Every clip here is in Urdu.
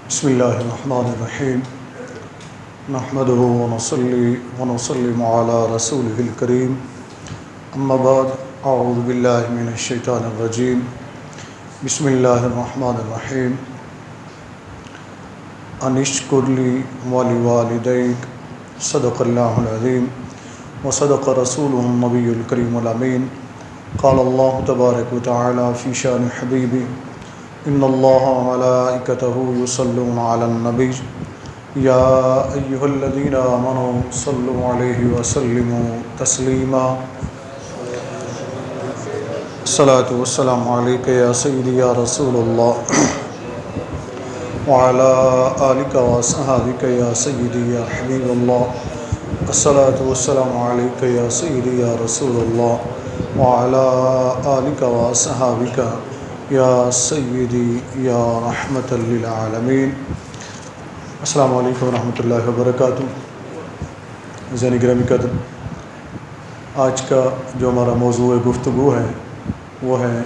بسم الله الرحمن الرحيم نحمده ونصلي ونسلم على رسوله الكريم أما بعد أعوذ بالله من الشيطان الرجيم بسم الله الرحمن الرحيم أن اشكر لي ولوالديك صدق الله العظيم وصدق رسوله النبي الكريم الأمين قال الله تبارك وتعالى في شأن حبيبي إن الله وملائكته يصلون على النبي يا أيها الذين آمنوا صلوا عليه وسلموا تسليما الصلاة والسلام عليك يا سيدي يا رسول الله وعلى آلك وأصحابك يا سيدي يا حبيب الله الصلاة والسلام عليك يا سيدي يا رسول الله وعلى آلك وأصحابك یا سیدی یا رحمت للعالمین۔ السلام علیکم ورحمۃ اللہ وبرکاتہ۔ عزیزان گرامی قدر، آج کا جو ہمارا موضوع گفتگو ہے وہ ہے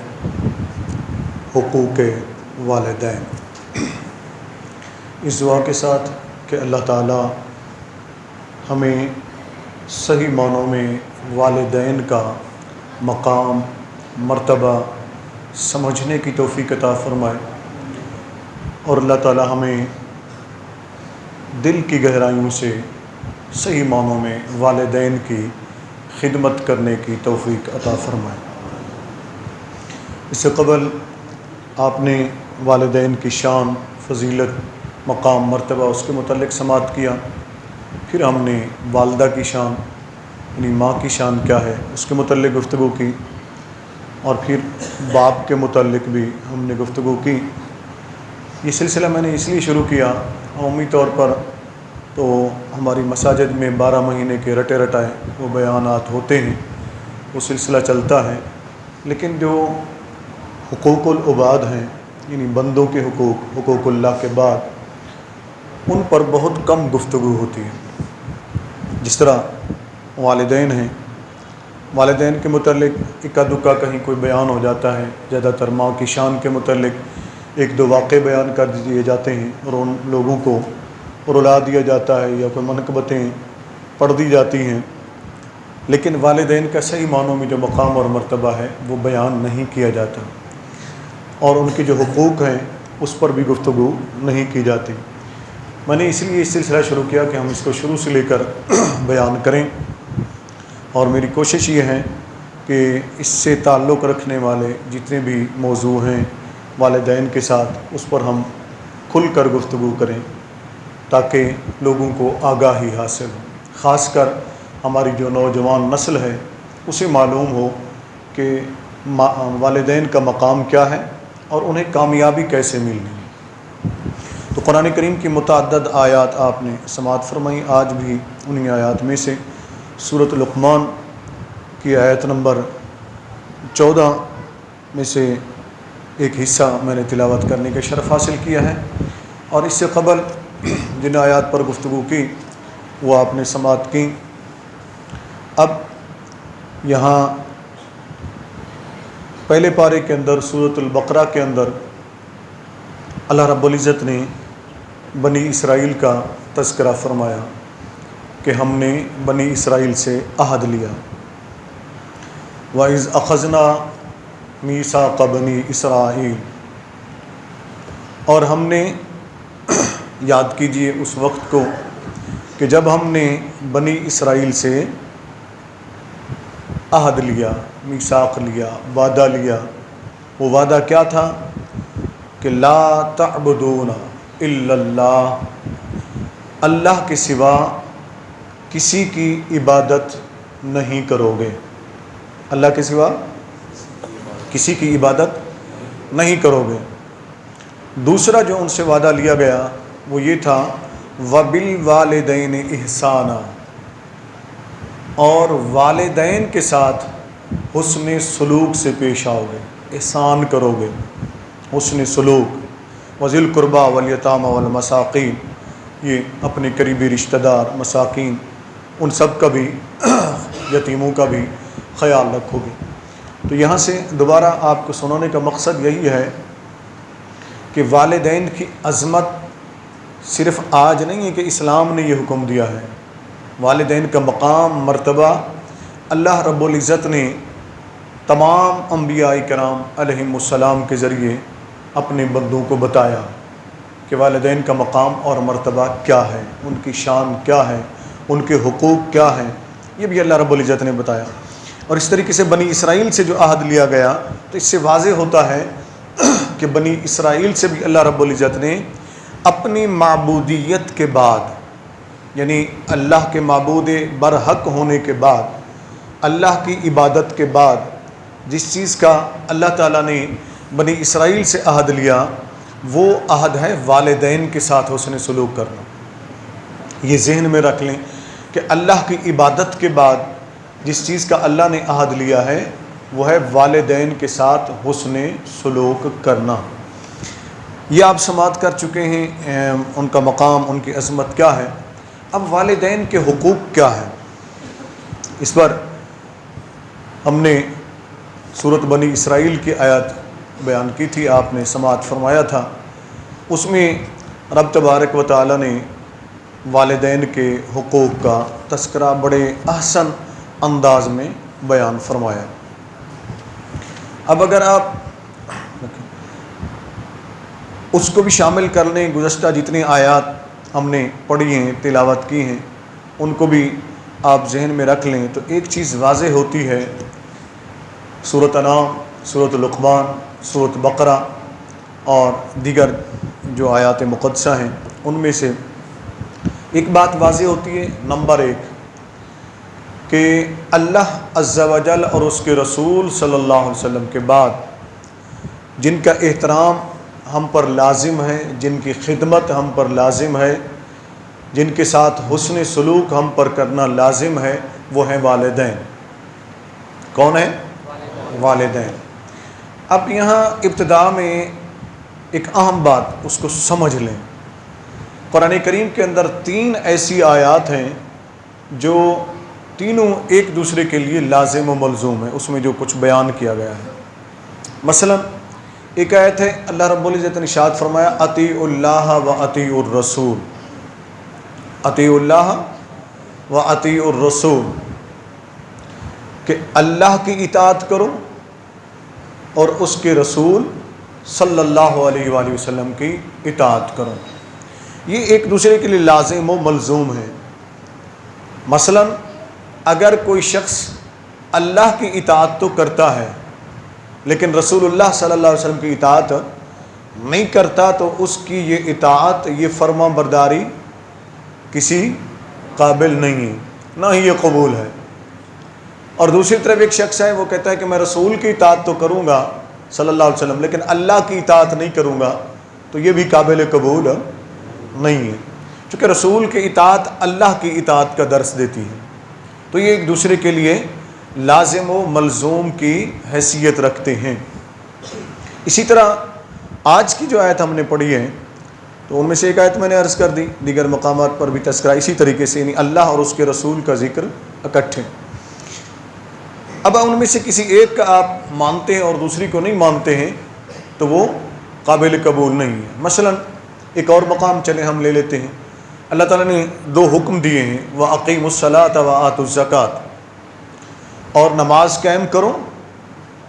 حقوق والدین، اس دعا کے ساتھ کہ اللہ تعالی ہمیں صحیح معنوں میں والدین کا مقام مرتبہ سمجھنے کی توفیق عطا فرمائے، اور اللہ تعالی ہمیں دل کی گہرائیوں سے صحیح معنوں میں والدین کی خدمت کرنے کی توفیق عطا فرمائے۔ اس سے قبل آپ نے والدین کی شان، فضیلت، مقام، مرتبہ اس کے متعلق سماعت کیا، پھر ہم نے والدہ کی شان یعنی ماں کی شان کیا ہے اس کے متعلق گفتگو کی، اور پھر باپ کے متعلق بھی ہم نے گفتگو کی۔ یہ سلسلہ میں نے اس لیے شروع کیا، عمومی طور پر تو ہماری مساجد میں 12 مہینے کے رٹے رٹائے وہ بیانات ہوتے ہیں، وہ سلسلہ چلتا ہے، لیکن جو حقوق العباد ہیں یعنی بندوں کے حقوق اللہ کے بعد ان پر بہت کم گفتگو ہوتی ہے۔ جس طرح والدین ہیں، والدین کے متعلق اکا دکا کہیں کوئی بیان ہو جاتا ہے، زیادہ تر ماں کی شان کے متعلق ایک دو واقعے بیان کر دیے جاتے ہیں اور ان لوگوں کو رلا دیا جاتا ہے یا کوئی منقبتیں پڑھ دی جاتی ہیں، لیکن والدین کا صحیح معنوں میں جو مقام اور مرتبہ ہے وہ بیان نہیں کیا جاتا، اور ان کے جو حقوق ہیں اس پر بھی گفتگو نہیں کی جاتی۔ میں نے اس لیے اس سلسلہ شروع کیا کہ ہم اس کو شروع سے لے کر بیان کریں، اور میری کوشش یہ ہے کہ اس سے تعلق رکھنے والے جتنے بھی موضوع ہیں والدین کے ساتھ اس پر ہم کھل کر گفتگو کریں تاکہ لوگوں کو آگاہی حاصل ہو، خاص کر ہماری جو نوجوان نسل ہے اسے معلوم ہو کہ والدین کا مقام کیا ہے اور انہیں کامیابی کیسے ملنی ہے۔ تو قرآن کریم کی متعدد آیات آپ نے سماعت فرمائی، آج بھی انہی آیات میں سے سورۃ لقمان کی آیت نمبر 14 میں سے ایک حصہ میں نے تلاوت کرنے کا شرف حاصل کیا ہے، اور اس سے قبل جن آیات پر گفتگو کی وہ آپ نے سماعت کی۔ اب یہاں پہلے پارے کے اندر سورۃ البقرہ کے اندر اللہ رب العزت نے بنی اسرائیل کا تذکرہ فرمایا کہ ہم نے بنی اسرائیل سے عہد لیا، وَإِذْ أَخَذْنَا مِيثَاقَ بَنِي إِسْرَائِيلَ، اور ہم نے یاد کیجئے اس وقت کو کہ جب ہم نے بنی اسرائیل سے عہد لیا، میثاق لیا، وعدہ لیا۔ وہ وعدہ کیا تھا کہ لا تعبدون الا اللہ، اللہ کے سوا کسی کی عبادت نہیں کرو گے، اللہ کے سوا کسی کی عبادت نہیں کرو گے۔ دوسرا جو ان سے وعدہ لیا گیا وہ یہ تھا وَبِالْوَالِدَيْنِ إِحْسَانًا، اور والدین کے ساتھ حسن سلوک سے پیش آؤ گے، احسان کرو گے، حسن سلوک۔ وَذِي الْقُرْبَى وَالْيَتَامَى وَالْمَسَاقِينَ، یہ اپنے قریبی رشتہ دار مساکین ان سب کا بھی، یتیموں کا بھی خیال رکھو گے۔ تو یہاں سے دوبارہ آپ کو سنانے کا مقصد یہی ہے کہ والدین کی عظمت صرف آج نہیں ہے کہ اسلام نے یہ حکم دیا ہے، والدین کا مقام مرتبہ اللہ رب العزت نے تمام انبیاء کرام علیہم السلام کے ذریعے اپنے بندوں کو بتایا کہ والدین کا مقام اور مرتبہ کیا ہے، ان کی شان کیا ہے، ان کے حقوق کیا ہیں، یہ بھی اللہ رب العزت نے بتایا۔ اور اس طریقے سے بنی اسرائیل سے جو عہد لیا گیا تو اس سے واضح ہوتا ہے کہ بنی اسرائیل سے بھی اللہ رب العزت نے اپنی معبودیت کے بعد، یعنی اللہ کے معبود برحق ہونے کے بعد، اللہ کی عبادت کے بعد جس چیز کا اللہ تعالیٰ نے بنی اسرائیل سے عہد لیا وہ عہد ہے والدین کے ساتھ حسن سلوک کرنا۔ یہ ذہن میں رکھ لیں کہ اللہ کی عبادت کے بعد جس چیز کا اللہ نے عہد لیا ہے وہ ہے والدین کے ساتھ حسن سلوک کرنا۔ یہ آپ سماعت کر چکے ہیں ان کا مقام، ان کی عظمت کیا ہے۔ اب والدین کے حقوق کیا ہے، اس پر ہم نے سورۃ بنی اسرائیل کی آیت بیان کی تھی، آپ نے سماعت فرمایا تھا۔ اس میں رب تبارک و تعالی نے والدین کے حقوق کا تذکرہ بڑے احسن انداز میں بیان فرمایا۔ اب اگر آپ اس کو بھی شامل کر لیں، گزشتہ جتنے آیات ہم نے پڑھی ہیں، تلاوت کی ہیں، ان کو بھی آپ ذہن میں رکھ لیں تو ایک چیز واضح ہوتی ہے۔ سورۃ انعام، سورۃ لقمان، سورۃ بقرہ اور دیگر جو آیات مقدسہ ہیں ان میں سے ایک بات واضح ہوتی ہے، نمبر 1 کہ اللہ عز و جل اور اس کے رسول صلی اللہ علیہ وسلم کے بعد جن کا احترام ہم پر لازم ہے، جن کی خدمت ہم پر لازم ہے، جن کے ساتھ حسن سلوک ہم پر کرنا لازم ہے، وہ ہیں والدین۔ کون ہیں؟ والدین۔ اب یہاں ابتدا میں ایک اہم بات اس کو سمجھ لیں۔ قرآن کریم کے اندر 3 ایسی آیات ہیں جو تینوں ایک دوسرے کے لیے لازم و ملزوم ہیں، اس میں جو کچھ بیان کیا گیا ہے۔ مثلا ایک آیت ہے، اللہ رب العزت نے ارشاد فرمایا اطیعوا اللہ و اطیعوا الرسول، اطیعوا اللہ و اطیعوا الرسول، کہ اللہ کی اطاعت کرو اور اس کے رسول صلی اللہ علیہ وآلہ وسلم کی اطاعت کرو۔ یہ ایک دوسرے کے لیے لازم و ملزوم ہے۔ مثلا اگر کوئی شخص اللہ کی اطاعت تو کرتا ہے لیکن رسول اللہ صلی اللہ علیہ وسلم کی اطاعت نہیں کرتا تو اس کی یہ اطاعت، یہ فرما برداری کسی قابل نہیں ہے، نہ ہی یہ قبول ہے۔ اور دوسری طرف ایک شخص ہے، وہ کہتا ہے کہ میں رسول کی اطاعت تو کروں گا صلی اللہ علیہ وسلم لیکن اللہ کی اطاعت نہیں کروں گا، تو یہ بھی قابل قبول نہیں ہے، چونکہ رسول کی اطاعت اللہ کی اطاعت کا درس دیتی ہے۔ تو یہ ایک دوسرے کے لیے لازم و ملزوم کی حیثیت رکھتے ہیں۔ اسی طرح آج کی جو آیت ہم نے پڑھی ہے تو ان میں سے ایک آیت میں نے عرض کر دی، دیگر مقامات پر بھی تذکرہ اسی طریقے سے، یعنی اللہ اور اس کے رسول کا ذکر اکٹھے۔ اب ان میں سے کسی ایک کا آپ مانتے ہیں اور دوسری کو نہیں مانتے ہیں تو وہ قابل قبول نہیں ہے۔ مثلا ایک اور مقام چلے ہم لے لیتے ہیں، اللہ تعالیٰ نے 2 حکم دیے ہیں، وَأَقِیمُوا الصَّلَاةَ وَآتُوا الزَّکَاةَ، اور نماز قائم کرو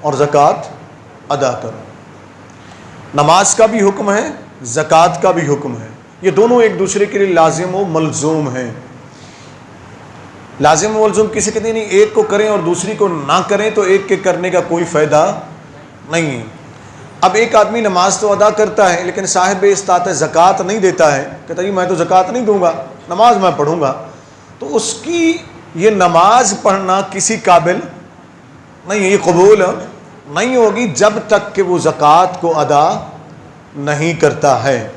اور زکوٰۃ ادا کرو۔ نماز کا بھی حکم ہے، زکوٰۃ کا بھی حکم ہے، یہ دونوں ایک دوسرے کے لیے لازم و ملزوم ہیں۔ لازم و ملزوم کسی کہتے نہیں، ایک کو کریں اور دوسری کو نہ کریں تو ایک کے کرنے کا کوئی فائدہ نہیں ہے۔ اب ایک آدمی نماز تو ادا کرتا ہے لیکن صاحب استطاعت زکوٰۃ نہیں دیتا ہے، کہتا ہے میں تو زکوٰۃ نہیں دوں گا، نماز میں پڑھوں گا، تو اس کی یہ نماز پڑھنا کسی قابل نہیں ہے، یہ قبول نہیں ہوگی جب تک کہ وہ زکوٰۃ کو ادا نہیں کرتا ہے۔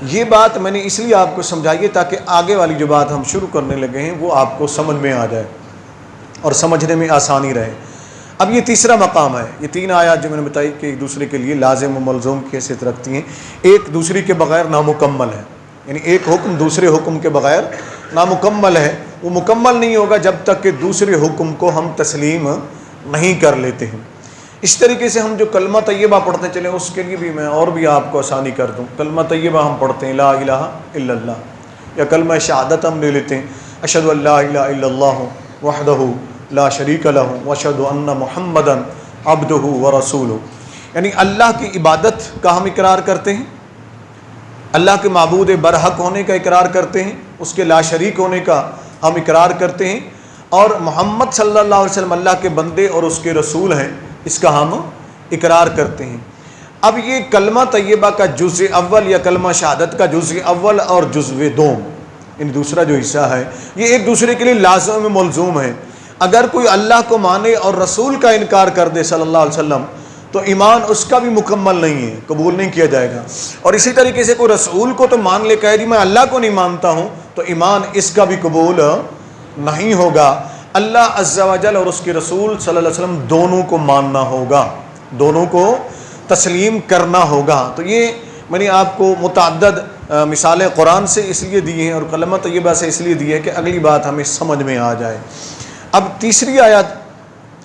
یہ بات میں نے اس لیے آپ کو سمجھائی ہے تاکہ آگے والی جو بات ہم شروع کرنے لگے ہیں وہ آپ کو سمجھ میں آ جائے اور سمجھنے میں آسانی رہے۔ اب یہ تیسرا مقام ہے، یہ 3 آیات جو میں نے بتائی کہ ایک دوسرے کے لیے لازم و ملزوم کی حیثیت رکھتی ہیں، ایک دوسرے کے بغیر نامکمل ہے، یعنی ایک حکم دوسرے حکم کے بغیر نامکمل ہے، وہ مکمل نہیں ہوگا جب تک کہ دوسرے حکم کو ہم تسلیم نہیں کر لیتے ہیں۔ اس طریقے سے ہم جو کلمہ طیبہ پڑھتے چلیں اس کے لیے بھی میں اور بھی آپ کو آسانی کر دوں. کلمہ طیبہ ہم پڑھتے ہیں لا الہ الا اللہ, یا کلمہ شہادت ہم لے لیتے ہیں اشہد ان لا الہ الا اللہ وحدہ لا شریک لہ واشہد ان محمدا عبدہ ورسولہ. یعنی اللہ کی عبادت کا ہم اقرار کرتے ہیں, اللہ کے معبود برحق ہونے کا اقرار کرتے ہیں, اس کے لا شریک ہونے کا ہم اقرار کرتے ہیں, اور محمد صلی اللہ علیہ وسلم اللہ کے بندے اور اس کے رسول ہیں, اس کا ہم اقرار کرتے ہیں. اب یہ کلمہ طیبہ کا جزء اول یا کلمہ شہادت کا جزء اول اور جزء دوم, یعنی دوسرا جو حصہ ہے, یہ ایک دوسرے کے لیے لازم ملزوم ہے. اگر کوئی اللہ کو مانے اور رسول کا انکار کر دے صلی اللہ علیہ وسلم تو ایمان اس کا بھی مکمل نہیں ہے, قبول نہیں کیا جائے گا. اور اسی طریقے سے کوئی رسول کو تو مان لے کہے جی میں اللہ کو نہیں مانتا ہوں, تو ایمان اس کا بھی قبول نہیں ہوگا. اللہ عز و جل اور اس کے رسول صلی اللہ علیہ وسلم دونوں کو ماننا ہوگا, دونوں کو تسلیم کرنا ہوگا. تو یہ میں نے آپ کو متعدد مثالیں قرآن سے اس لیے دی ہیں اور کلمہ طیبہ سے اس لیے دی ہے کہ اگلی بات ہمیں سمجھ میں آ جائے. اب تیسری آیت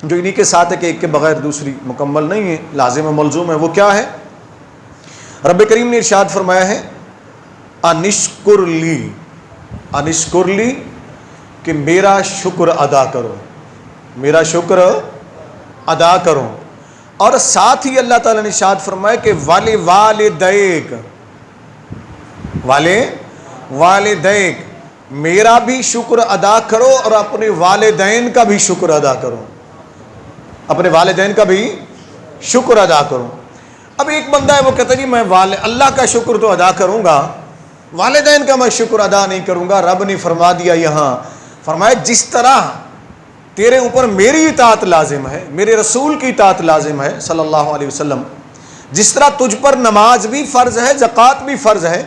جو انہی کے ساتھ ہے کہ ایک کے بغیر دوسری مکمل نہیں ہے, لازم و ملزوم ہے, وہ کیا ہے؟ رب کریم نے ارشاد فرمایا ہے انشکر لی, انشکر لی کہ میرا شکر ادا کرو, میرا شکر ادا کرو. اور ساتھ ہی اللہ تعالیٰ نے ارشاد فرمایا کہ والدیک, والدیک میرا بھی شکر ادا کرو اور اپنے والدین کا بھی شکر ادا کرو, اپنے والدین کا بھی شکر ادا کرو. اب ایک بندہ ہے وہ کہتا ہے جی میں اللہ کا شکر تو ادا کروں گا, والدین کا میں شکر ادا نہیں کروں گا. رب نے فرما دیا یہاں, فرمایا جس طرح تیرے اوپر میری اطاعت لازم ہے, میرے رسول کی اطاعت لازم ہے صلی اللہ علیہ وسلم, جس طرح تجھ پر نماز بھی فرض ہے, زکوٰۃ بھی فرض ہے,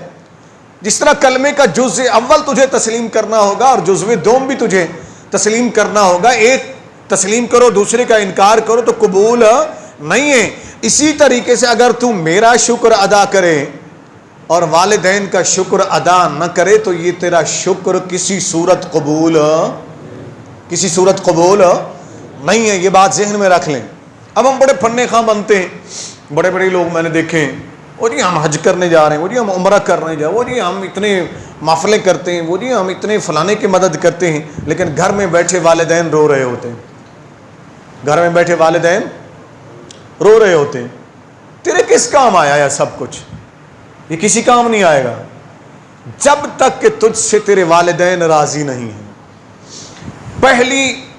جس طرح کلمے کا جزء اول تجھے تسلیم کرنا ہوگا اور جزء دوم بھی تجھے تسلیم کرنا ہوگا. ایک تسلیم کرو دوسرے کا انکار کرو تو قبول نہیں ہے. اسی طریقے سے اگر تو میرا شکر ادا کرے اور والدین کا شکر ادا نہ کرے تو یہ تیرا شکر کسی صورت قبول نہیں ہے. یہ بات ذہن میں رکھ لیں. اب ہم بڑے فن خواہ بنتے ہیں, بڑے بڑے لوگ میں نے دیکھے ہیں, وہ جی ہم حج کرنے جا رہے ہیں, وہ جی ہم عمرہ کرنے جا رہے ہیں, وہ جی ہم اتنے محفلیں کرتے ہیں, وہ جی ہم اتنے فلانے کی مدد کرتے ہیں, لیکن گھر میں بیٹھے والدین رو رہے ہوتے ہیں, گھر میں بیٹھے والدین رو رہے ہوتے ہیں. تیرے کس کام آیا یہ سب کچھ؟ یہ کسی کام نہیں آئے گا جب تک کہ تجھ سے تیرے والدین راضی نہیں ہیں.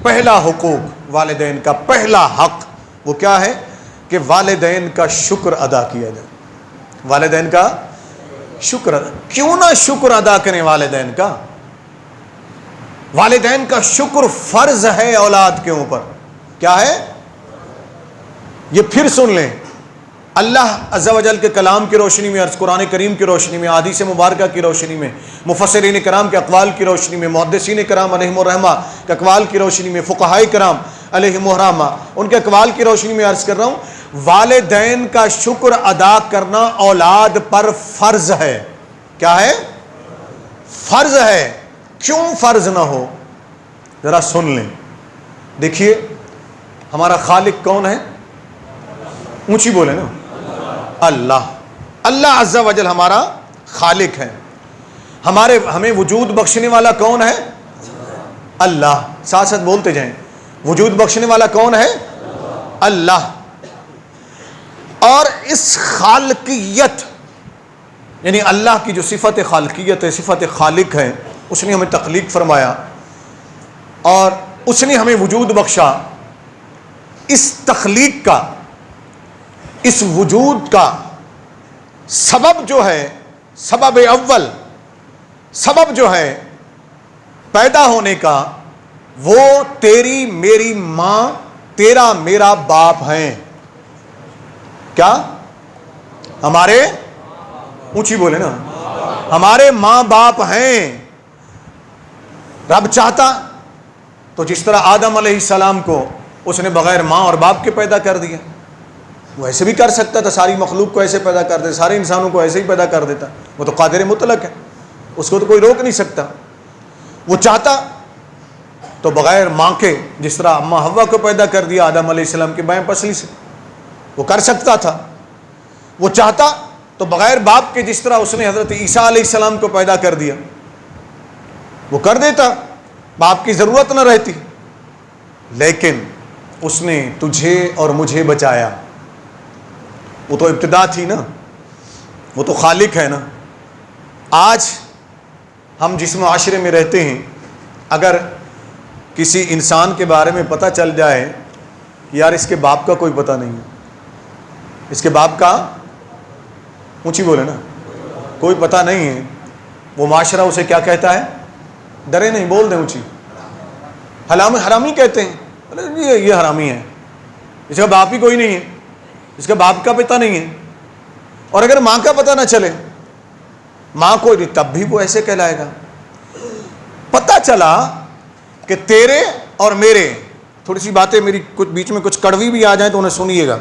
پہلا حقوق والدین کا, پہلا حق وہ کیا ہے کہ والدین کا شکر ادا کیا جائے, والدین کا شکر ادا. کیوں نہ شکر ادا کریں والدین کا؟ والدین کا شکر فرض ہے اولاد کے اوپر. کیا ہے یہ؟ پھر سن لیں, اللہ عز و جل کے کلام کی روشنی میں, قرآن کریم کی روشنی میں, احادیث مبارکہ کی روشنی میں, مفسرین کرام کے اقوال کی روشنی میں, محدثین کرام علیہم الرحمہ کے اقوال کی روشنی میں, فقہاء کرام علیہم الرحمہ ان کے اقوال کی روشنی میں عرض کر رہا ہوں, والدین کا شکر ادا کرنا اولاد پر فرض ہے. کیا ہے؟ فرض ہے. کیوں فرض نہ ہو ذرا سن لیں. دیکھیے ہمارا خالق کون ہے؟ اونچی بولے نا, اللہ. اللہ عز و جل ہمارا خالق ہے. ہمیں وجود بخشنے والا کون ہے؟ اللہ. ساتھ ساتھ بولتے جائیں, وجود بخشنے والا کون ہے؟ اللہ. اور اس خالقیت یعنی اللہ کی جو صفت خالقیت ہے, صفت خالق ہے, اس نے ہمیں تخلیق فرمایا اور اس نے ہمیں وجود بخشا. اس تخلیق کا, اس وجود کا سبب جو ہے, سبب اول, سبب جو ہے پیدا ہونے کا, وہ تیری میری ماں, تیرا میرا باپ ہیں. کیا؟ ہمارے, اونچی بولے نا, ہمارے ماں باپ ہیں. رب چاہتا تو جس طرح آدم علیہ السلام کو اس نے بغیر ماں اور باپ کے پیدا کر دیا, وہ ایسے بھی کر سکتا تھا. ساری مخلوق کو ایسے پیدا کر دیتا, سارے انسانوں کو ایسے ہی پیدا کر دیتا. وہ تو قادر مطلق ہے, اس کو تو کوئی روک نہیں سکتا. وہ چاہتا تو بغیر ماں کے, جس طرح اماں حوا کو پیدا کر دیا آدم علیہ السلام کے بائیں پسلی سے, وہ کر سکتا تھا، وہ چاہتا تو بغیر باپ کے جس طرح اس نے حضرت عیسیٰ علیہ السلام کو پیدا کر دیا وہ کر دیتا، باپ کی ضرورت نہ رہتی، لیکن اس نے تجھے اور مجھے بچایا۔ وہ تو ابتدا تھی نا، وہ تو خالق ہے نا۔ آج ہم جس معاشرے میں رہتے ہیں، اگر کسی انسان کے بارے میں پتہ چل جائے یار اس کے باپ کا کوئی پتہ نہیں ہے، اس کے باپ کا اونچی بولے نا کوئی پتہ نہیں ہے، وہ معاشرہ اسے کیا کہتا ہے؟ ڈرے نہیں، بول دیں اونچی، حرامی کہتے ہیں، یہ حرامی ہے، اس کا باپ ہی کوئی نہیں ہے، اس کا باپ کا پتہ نہیں ہے۔ اور اگر ماں کا پتہ نہ چلے، ماں کو تب بھی وہ ایسے کہلائے گا۔ پتہ چلا کہ تیرے اور میرے، تھوڑی سی باتیں میری کچھ بیچ میں کچھ کڑوی بھی آ جائیں تو انہیں سنیے گا،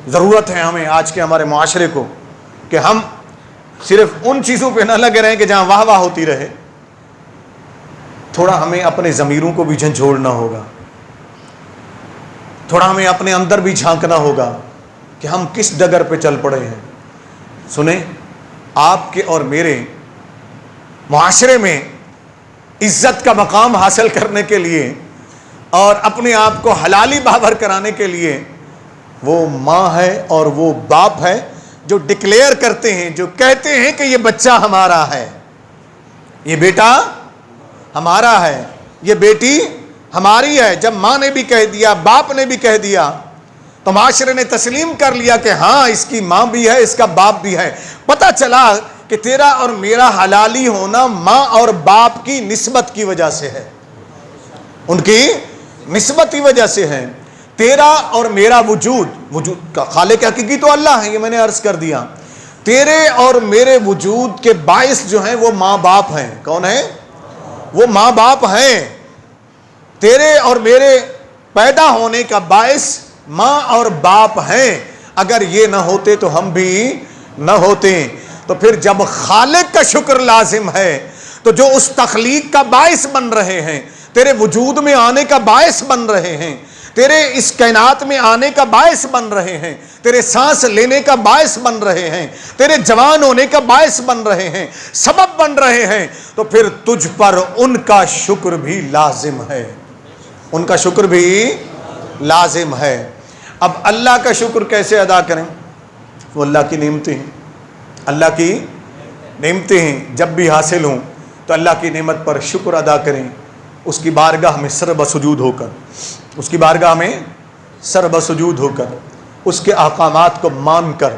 ضرورت ہے ہمیں آج کے ہمارے معاشرے کو کہ ہم صرف ان چیزوں پہ نہ لگے رہیں کہ جہاں واہ واہ ہوتی رہے، تھوڑا ہمیں اپنے ضمیروں کو بھی جھنجھوڑنا ہوگا، تھوڑا ہمیں اپنے اندر بھی جھانکنا ہوگا کہ ہم کس ڈگر پہ چل پڑے ہیں۔ سنیں، آپ کے اور میرے معاشرے میں عزت کا مقام حاصل کرنے کے لیے اور اپنے آپ کو حلالی بابر کرانے کے لیے وہ ماں ہے اور وہ باپ ہے جو ڈکلیئر کرتے ہیں، جو کہتے ہیں کہ یہ بچہ ہمارا ہے، یہ بیٹا ہمارا ہے، یہ بیٹی ہماری ہے۔ جب ماں نے بھی کہہ دیا، باپ نے بھی کہہ دیا تو معاشرے نے تسلیم کر لیا کہ ہاں اس کی ماں بھی ہے، اس کا باپ بھی ہے۔ پتہ چلا کہ تیرا اور میرا حلالی ہونا ماں اور باپ کی نسبت کی وجہ سے ہے، ان کی نسبت کی وجہ سے ہے۔ تیرا اور میرا وجود کا خالق حقیقی تو اللہ ہے، یہ میں نے عرض کر دیا۔ تیرے اور میرے وجود کے باعث جو ہیں وہ ماں باپ ہیں۔ کون ہیں؟ وہ ماں باپ ہیں۔ تیرے اور میرے پیدا ہونے کا باعث ماں اور باپ ہیں۔ اگر یہ نہ ہوتے تو ہم بھی نہ ہوتے۔ تو پھر جب خالق کا شکر لازم ہے تو جو اس تخلیق کا باعث بن رہے ہیں، تیرے وجود میں آنے کا باعث بن رہے ہیں، تیرے اس کائنات میں آنے کا باعث بن رہے ہیں، تیرے سانس لینے کا باعث بن رہے ہیں، تیرے جوان ہونے کا باعث بن رہے ہیں، سبب بن رہے ہیں، تو پھر تجھ پر ان کا شکر بھی لازم ہے، ان کا شکر بھی لازم ہے۔ اب اللہ کا شکر کیسے ادا کریں؟ وہ اللہ کی نعمتیں ہیں، اللہ کی نعمتیں ہیں، جب بھی حاصل ہوں تو اللہ کی نعمت پر شکر ادا کریں، اس کی بارگاہ میں سر بسجود ہو کر، اس کی بارگاہ میں سر بسجود ہو کر، اس کے احکامات کو مان کر،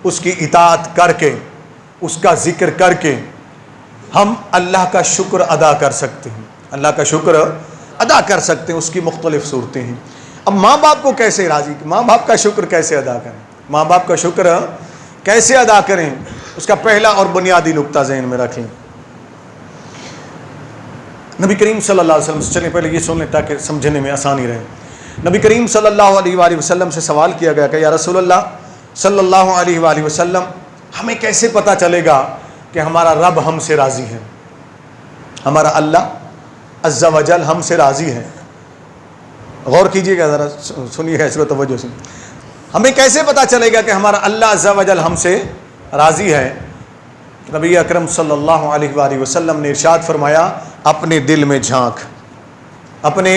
اس کی اطاعت کر کے، اس کا ذکر کر کے ہم اللہ کا شکر ادا کر سکتے ہیں، اللہ کا شکر ادا کر سکتے ہیں۔ اس کی مختلف صورتیں ہیں۔ اب ماں باپ کو کیسے راضی، ماں باپ کا شکر کیسے ادا کریں، ماں باپ کا شکر کیسے ادا کریں، اس کا پہلا اور بنیادی نقطہ ذہن میں رکھیں۔ نبی کریم صلی اللہ علیہ وسلم سے، چلیں پہلے یہ سن لیں تاکہ سمجھنے میں آسانی رہے۔ نبی کریم صلی اللہ علیہ وآلہ وسلم سے سوال کیا گیا کہ یا رسول اللہ صلی اللہ علیہ وآلہ وسلم، ہمیں کیسے پتہ چلے گا کہ ہمارا رب ہم سے راضی ہے، ہمارا اللہ عز و جل ہم سے راضی ہے؟ غور کیجئے گا ذرا، سنیے گا اس کو توجہ سے۔ ہمیں کیسے پتہ چلے گا کہ ہمارا اللہ عز و جل ہم سے راضی ہے؟ نبی اکرم صلی اللہ علیہ وآلہ وسلم نے ارشاد فرمایا، اپنے دل میں جھانک، اپنے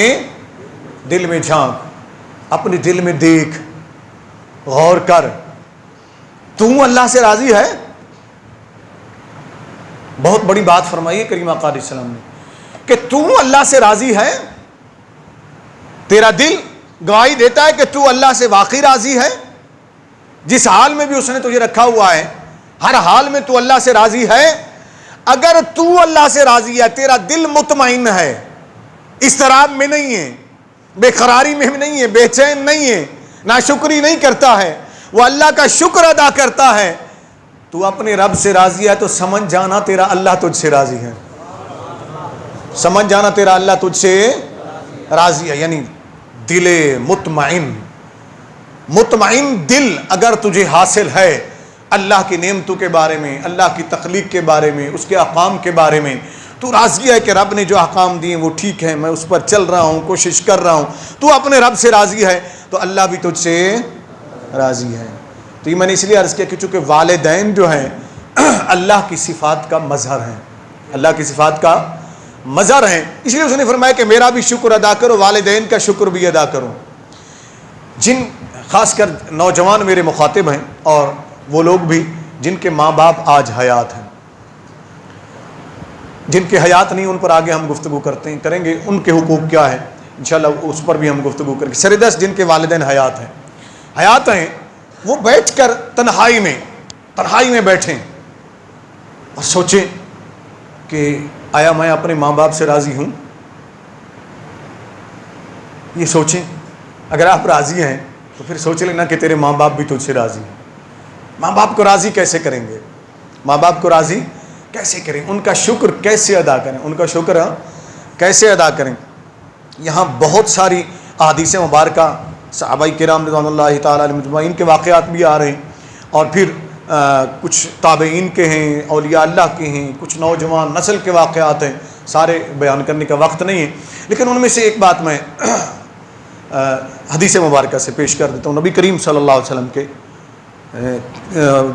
دل میں جھانک، اپنے دل میں دیکھ، غور کر، تو اللہ سے راضی ہے؟ بہت بڑی بات فرمائی ہے کریم آقا علیہ السلام نے کہ تو اللہ سے راضی ہے، تیرا دل گواہی دیتا ہے کہ تو اللہ سے واقعی راضی ہے، جس حال میں بھی اس نے تجھے رکھا ہوا ہے ہر حال میں تو اللہ سے راضی ہے۔ اگر تو اللہ سے راضی ہے، تیرا دل مطمئن ہے، اضطراب میں نہیں ہے، بے قراری میں نہیں ہے، بے چین نہیں ہے، ناشکری نہیں کرتا ہے، وہ اللہ کا شکر ادا کرتا ہے، تو اپنے رب سے راضی ہے، تو سمجھ جانا تیرا اللہ تجھ سے راضی ہے، سمجھ جانا تیرا اللہ تجھ سے راضی ہے۔ یعنی دل مطمئن، مطمئن دل اگر تجھے حاصل ہے اللہ کی نعمتوں کے بارے میں، اللہ کی تخلیق کے بارے میں، اس کے احکام کے بارے میں، تو راضی ہے کہ رب نے جو احکام دیے وہ ٹھیک ہے، میں اس پر چل رہا ہوں، کوشش کر رہا ہوں، تو اپنے رب سے راضی ہے، تو اللہ بھی تجھ سے راضی ہے۔ تو یہ میں نے اس لیے عرض کیا کہ چونکہ والدین جو ہیں اللہ کی صفات کا مظہر ہیں، اللہ کی صفات کا مظہر ہیں، اس لیے اس نے فرمایا کہ میرا بھی شکر ادا کرو، والدین کا شکر بھی ادا کرو۔ جن خاص کر نوجوان میرے مخاطب ہیں اور وہ لوگ بھی جن کے ماں باپ آج حیات ہیں، جن کے حیات نہیں، ان پر آگے ہم گفتگو کریں گے ان کے حقوق کیا ہے، انشاءاللہ اس پر بھی ہم گفتگو کریں گے۔ سردست جن کے والدین حیات ہیں وہ بیٹھ کر تنہائی میں بیٹھیں اور سوچیں کہ آیا میں اپنے ماں باپ سے راضی ہوں؟ یہ سوچیں، اگر آپ راضی ہیں تو پھر سوچ لینا کہ تیرے ماں باپ بھی تجھ سے راضی ہیں۔ ماں باپ کو راضی کیسے کریں گے؟ ماں باپ کو راضی کیسے کریں؟ ان کا شکر کیسے ادا کریں؟ ان کا شکر کیسے ادا کریں؟ یہاں بہت ساری احادیث مبارکہ صحابہ کرام رضوان اللہ تعالیٰ علیہم اجمعین کے واقعات بھی آ رہے ہیں، اور پھر کچھ تابعین کے ہیں، اولیاء اللہ کے ہیں، کچھ نوجوان نسل کے واقعات ہیں، سارے بیان کرنے کا وقت نہیں ہے، لیکن ان میں سے ایک بات میں حدیث مبارکہ سے پیش کر دیتا ہوں۔ نبی کریم صلی اللہ علیہ وسلم کے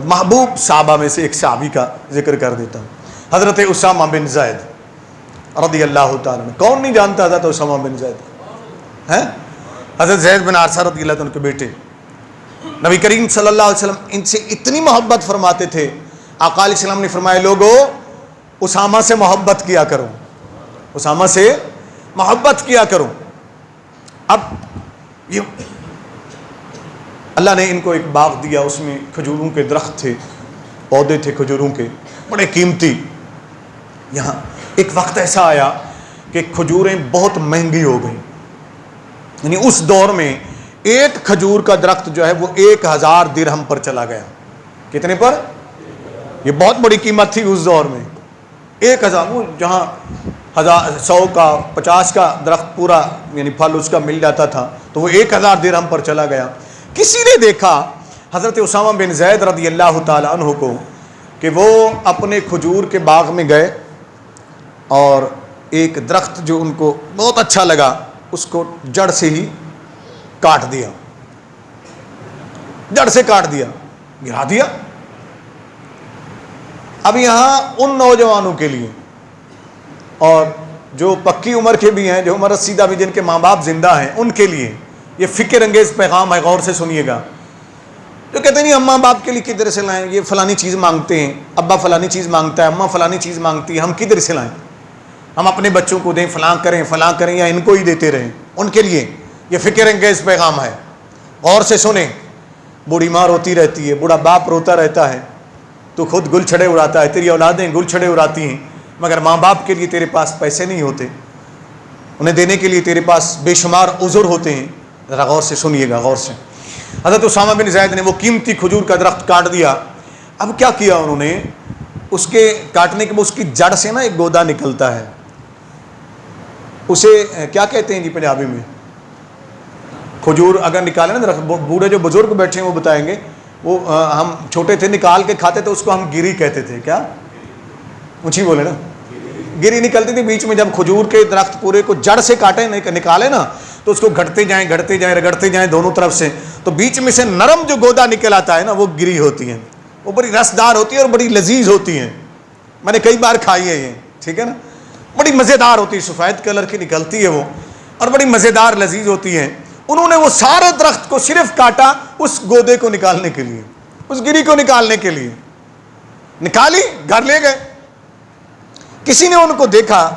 محبوب صحابہ میں سے ایک صحابی کا ذکر کر دیتا ہوں، حضرت اسامہ بن زید رضی اللہ تعالیٰ عنہ۔ کون نہیں جانتا حضرت اسامہ بن زید؟ ہیں حضرت زید بن حارثہ رضی اللہ عنہ کے بیٹے۔ نبی کریم صلی اللہ علیہ وسلم ان سے اتنی محبت فرماتے تھے، آقا علیہ السلام نے فرمایا لوگو اسامہ سے محبت کیا کرو، اسامہ سے محبت کیا کرو۔ اب یہ اللہ نے ان کو ایک باغ دیا، اس میں کھجوروں کے درخت تھے، پودے تھے کھجوروں کے بڑے قیمتی۔ یہاں ایک وقت ایسا آیا کہ کھجوریں بہت مہنگی ہو گئیں، یعنی اس دور میں ایک کھجور کا درخت جو ہے وہ 1000 درہم پر چلا گیا۔ کتنے پر؟ یہ بہت بڑی قیمت تھی اس دور میں، 1000، وہ جہاں 100 کا 50 کا درخت پورا یعنی پھل اس کا مل جاتا تھا، تو وہ 1000 درہم پر چلا گیا۔ کسی نے دیکھا حضرت اسامہ بن زید رضی اللہ تعالیٰ عنہ کو کہ وہ اپنے کھجور کے باغ میں گئے اور ایک درخت جو ان کو بہت اچھا لگا اس کو جڑ سے ہی کاٹ دیا، جڑ سے کاٹ دیا، گرا دیا۔ اب یہاں ان نوجوانوں کے لیے اور جو پکی عمر کے بھی ہیں، جو عمر رسیدہ بھی جن کے ماں باپ زندہ ہیں، ان کے لیے یہ فکر انگیز پیغام ہے، غور سے سنیے گا۔ جو کہتے ہیں نہیں ہم ماں باپ کے لیے کدھر سے لائیں، یہ فلانی چیز مانگتے ہیں، ابا فلانی چیز مانگتا ہے، اماں فلانی چیز مانگتی ہے، ہم کدھر سے لائیں، ہم اپنے بچوں کو دیں، فلاں کریں یا ان کو ہی دیتے رہیں۔ ان کے لیے یہ فکر انگیز پیغام ہے، غور سے سنیں۔ بوڑھی ماں روتی رہتی ہے، بوڑھا باپ روتا رہتا ہے، تو خود گل چھڑے اڑاتا ہے، تیری اولادیں گل چھڑے اڑاتی ہیں، مگر ماں باپ کے لیے تیرے پاس پیسے نہیں ہوتے، انہیں دینے کے لیے تیرے پاس بے شمار عذر ہوتے ہیں۔ ذرا غور سے سنیے گا، غور سے۔ حضرت اسامہ بن زید نے وہ قیمتی کھجور کا درخت کاٹ دیا۔ اب کیا کیا انہوں نے، اس کے کاٹنے کے بعد اس کی جڑ سے نا ایک گودا نکلتا ہے، اسے کیا کہتے ہیں جی پنجابی میں؟ کھجور اگر نکالے نا درخت، بوڑھے جو بزرگ بیٹھے ہیں وہ بتائیں گے، وہ ہم چھوٹے تھے نکال کے کھاتے تھے، اس کو ہم گری کہتے تھے۔ کیا اونچی بولے نا، گری نکلتی تھی بیچ میں۔ جب کھجور کے درخت پورے کو جڑ سے کاٹے نکالے نا تو اس کو گھٹتے جائیں رگڑتے جائیں دونوں طرف سے، تو بیچ میں سے نرم جو گودا نکل آتا ہے نا وہ گری ہوتی ہیں، وہ بڑی رسدار ہوتی ہے اور بڑی لذیذ ہوتی ہیں۔ میں نے کئی بار کھائی ہے یہ، ٹھیک ہے نا، بڑی مزیدار ہوتی ہے، سفید کلر کی نکلتی ہے وہ اور بڑی مزیدار لذیذ ہوتی ہے۔ انہوں نے وہ سارے درخت کو صرف کاٹا اس گودے کو نکالنے کے لیے، اس گری کو نکالنے کے لیے، نکالی گھر لے گئے۔ کسی نے ان کو دیکھا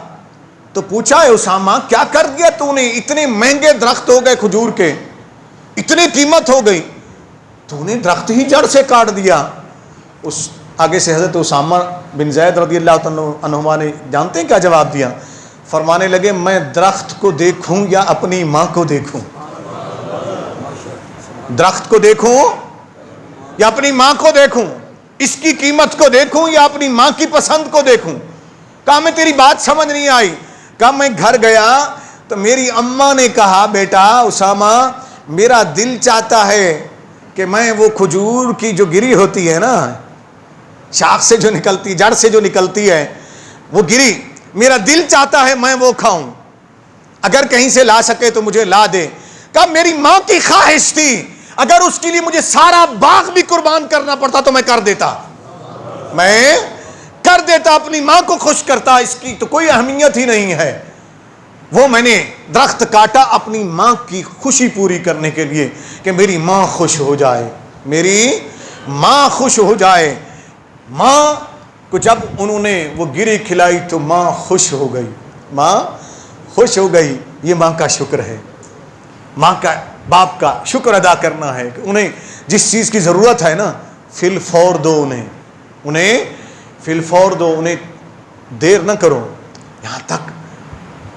تو پوچھا اے اسامہ کیا کر دیا تو نے، اتنے مہنگے درخت ہو گئے کھجور کے، اتنی قیمت ہو گئی، تو نے درخت ہی جڑ سے کاٹ دیا۔ اس آگے سے حضرت اسامہ بن زید رضی اللہ عنہما نے جانتے ہیں کیا جواب دیا؟ فرمانے لگے میں درخت کو دیکھوں یا اپنی ماں کو دیکھوں، درخت کو دیکھوں یا اپنی ماں کو دیکھوں، اس کی قیمت کو دیکھوں یا اپنی ماں کی پسند کو دیکھوں۔ کہا میں تیری بات سمجھ نہیں آئی۔ کہا میں گھر گیا تو میری اماں نے کہا بیٹا اسامہ میرا دل چاہتا ہے کہ میں وہ کھجور کی جو گری ہوتی ہے نا، شاخ سے جو نکلتی، جڑ سے جو نکلتی ہے وہ گری، میرا دل چاہتا ہے میں وہ کھاؤں، اگر کہیں سے لا سکے تو مجھے لا دے۔ کہا میری ماں کی خواہش تھی اگر اس کے لیے مجھے سارا باغ بھی قربان کرنا پڑتا تو میں کر دیتا، میں کر دیتا، اپنی ماں کو خوش کرتا، اس کی تو کوئی اہمیت ہی نہیں ہے۔ وہ میں نے درخت کاٹا اپنی ماں کی خوشی پوری کرنے کے لیے کہ میری ماں خوش ہو جائے، میری ماں خوش ہو جائے۔ ماں کو جب انہوں نے وہ گری کھلائی تو ماں خوش ہو گئی، ماں خوش ہو گئی۔ یہ ماں کا شکر ہے، ماں کا باپ کا شکر ادا کرنا ہے کہ انہیں جس چیز کی ضرورت ہے نا فی الفور دو، انہیں فی الفور دو، انہیں دیر نہ کرو۔ یہاں تک